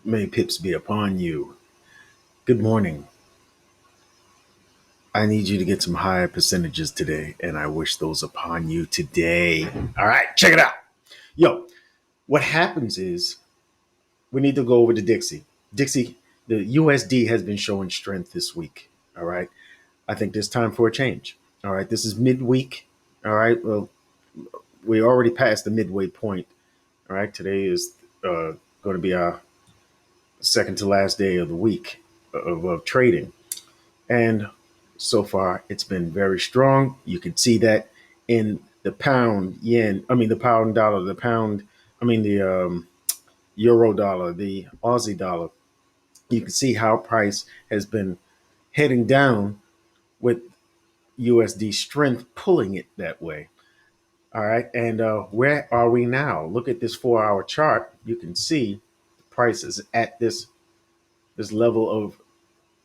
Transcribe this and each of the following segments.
May pips be upon you. Good morning. I need you to get some higher percentages today, and I wish those upon you today. All right, check it out. Yo, what happens is we need to go over to Dixie. Dixie, the USD has been showing strength this week. All right. I think there's time for a change. All right. This is midweek. All right. Well, we already passed the midway point. All right. Today is going to be our second to last day of the week of trading. And so far, it's been very strong. You can see that in the pound yen, the pound dollar, the pound, the euro dollar, the Aussie dollar. You can see how price has been heading down with USD strength pulling it that way. All right. And where are we now? Look at this 4 hour chart. You can see the price is at this level of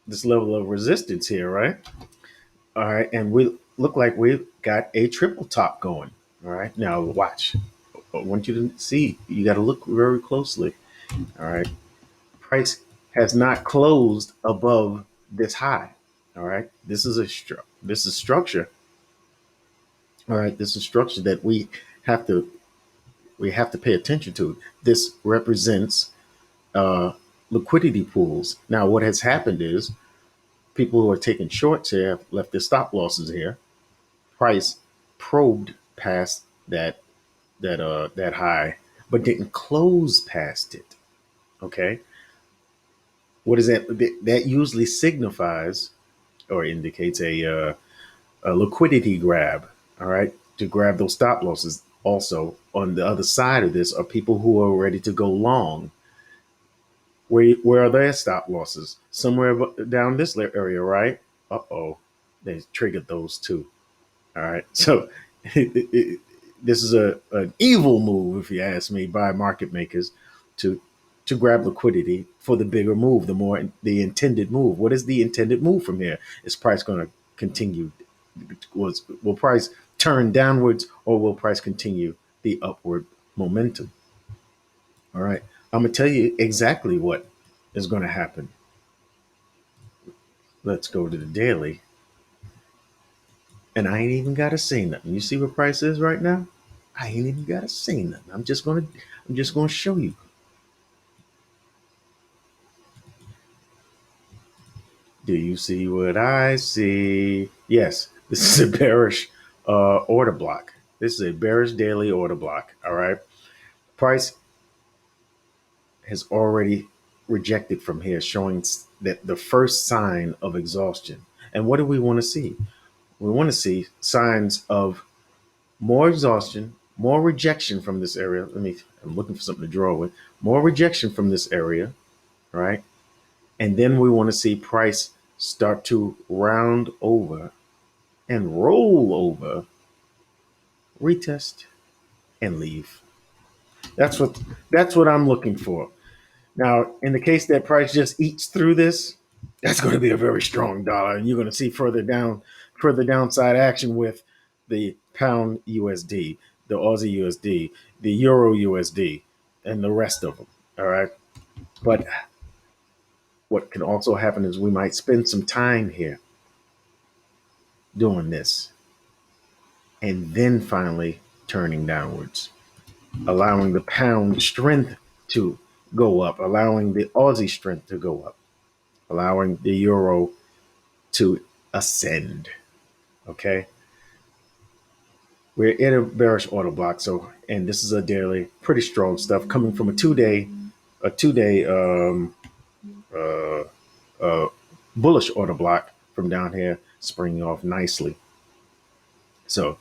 resistance here, right? All right, and we look like we've got a triple top going. All right, now watch. I want you to see. You got to look very closely. All right, price has not closed above this high. All right, this is structure. All right, this is structure that have to we have to pay attention to. This represents uh, liquidity pools. Now, what has happened is people who are taking shorts here have left their stop losses here. Price probed past that high, but didn't close past it. Okay, what is that? That usually signifies or indicates a liquidity grab. All right, to grab those stop losses. Also, on the other side of this are people who are ready to go long. Where are their stop losses? Somewhere down this area, right? Uh-oh, they triggered those too. All right. So this is an evil move, if you ask me, by market makers to grab liquidity for the bigger move, the intended move. What is the intended move from here? Is price going to continue? Will price turn downwards, or will price continue the upward momentum? All right. I'm gonna tell you exactly what is going to happen. Let's go to the daily, and I ain't even got to say nothing. You see what price is right now? I ain't even gotta say nothing. I'm just gonna show you. Do you see what I see? Yes, this is a bearish order block. This is a bearish daily order block. All right. Price has already rejected from here, showing that the first sign of exhaustion. And what do we want to see? We want to see signs of more exhaustion, more rejection from this area. I'm looking for something to draw with. More rejection from this area, right? And then we want to see price start to round over and roll over, retest, and leave. That's what I'm looking for. Now, in the case that price just eats through this, that's going to be a very strong dollar, and you're going to see further downside action with the pound USD, the Aussie USD, the Euro USD, and the rest of them. All right, but what can also happen is we might spend some time here doing this and then finally turning downwards, allowing the pound strength to go up, allowing the Aussie strength to go up, allowing the euro to ascend. Okay. We're in a bearish order block. So, and this is a daily, pretty strong stuff coming from a 2 day uh, uh, bullish order block from down here, springing off nicely. So,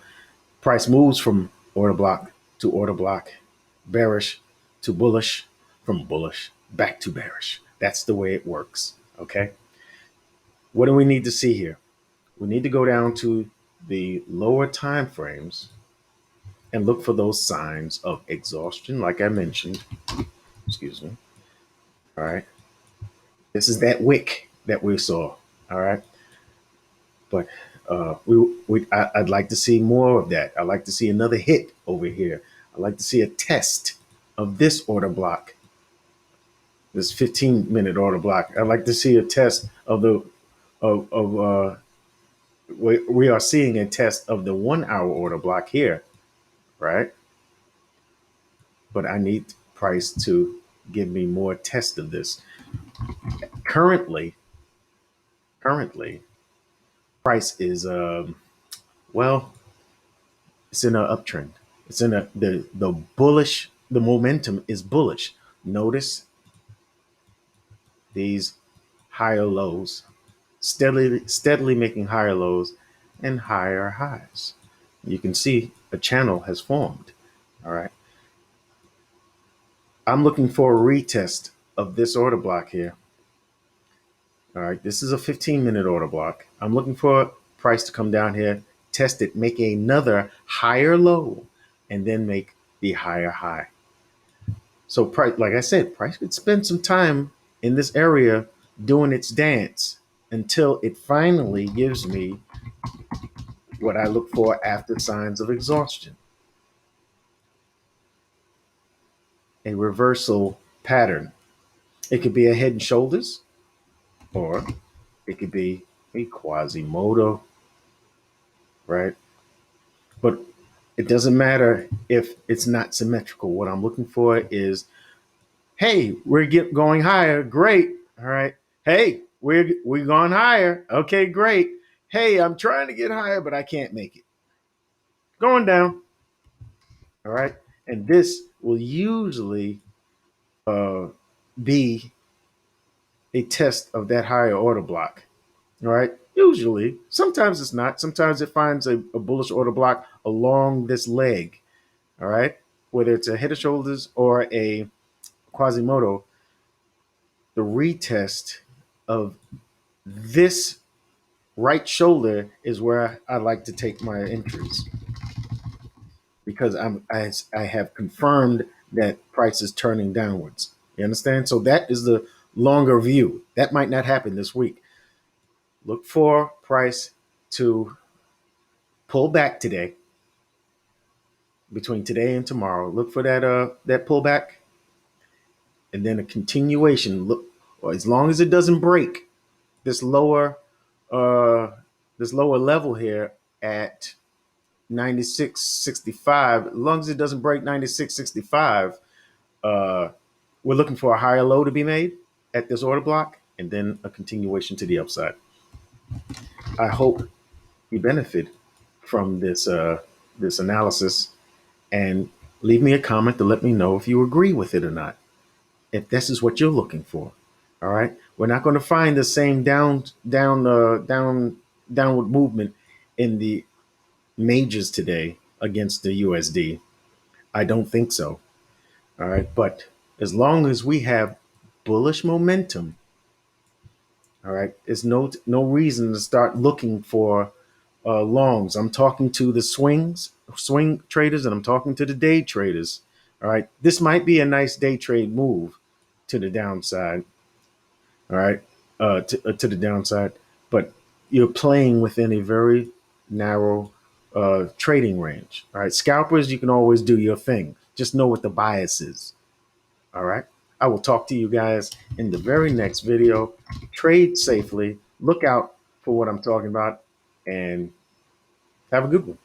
price moves from order block, bearish to bullish, from bullish back to bearish. That's the way it works. Okay. What do we need to see here? We need to go down to the lower time frames and look for those signs of exhaustion, like I mentioned. Excuse me. All right. This is that wick that we saw. All right. But I'd like to see more of that. I'd like to see another hit over here. I'd like to see a test of this order block this 15-minute order block. I'd like to see a test of the of we are seeing a test of the 1 hour order block here, right? But I need price to give me more test of this. Currently, price is well, it's in an uptrend. It's in the bullish. The momentum is bullish. Notice these higher lows, steadily making higher lows and higher highs. You can see a channel has formed. All right. I'm looking for a retest of this order block here. All right. This is a 15-minute order block. I'm looking for price to come down here, test it, make another higher low, and then make the higher high. So price, like I said, price could spend some time in this area doing its dance until it finally gives me what I look for after signs of exhaustion. A reversal pattern. It could be a head and shoulders, or it could be a Quasimodo, right? But it doesn't matter if it's not symmetrical. What I'm looking for is, hey, we're going higher. Great. All right. Hey, we're going higher. Okay, great. Hey, I'm trying to get higher, but I can't make it. Going down. All right. And this will usually uh, be a test of that higher order block. All right. Usually, sometimes it's not. Sometimes it finds a bullish order block along this leg. All right. Whether it's a head and shoulders or a Quasimodo, the retest of this right shoulder is where I like to take my entries because I have confirmed that price is turning downwards. You understand? So that is the longer view. That might not happen this week. Look for price to pull back today, between today and tomorrow. Look for that pullback, and then a continuation. Look, or as long as it doesn't break this lower uh, this lower level here at 96.65. As long as it doesn't break 96.65, uh, we're looking for a higher low to be made at this order block, and then a continuation to the upside. I hope you benefit from this analysis, and leave me a comment to let me know if you agree with it or not. If this is what you're looking for, all right. We're not going to find the same downward movement in the majors today against the USD. I don't think so. All right. But as long as we have bullish momentum, all right, there's no reason to start looking for longs. I'm talking to the swing traders, and I'm talking to the day traders. All right. This might be a nice day trade move to the downside. All right. To the downside. But you're playing within a very narrow trading range. All right. Scalpers, you can always do your thing. Just know what the bias is. All right. I will talk to you guys in the very next video. Trade safely. Look out for what I'm talking about, and have a good one.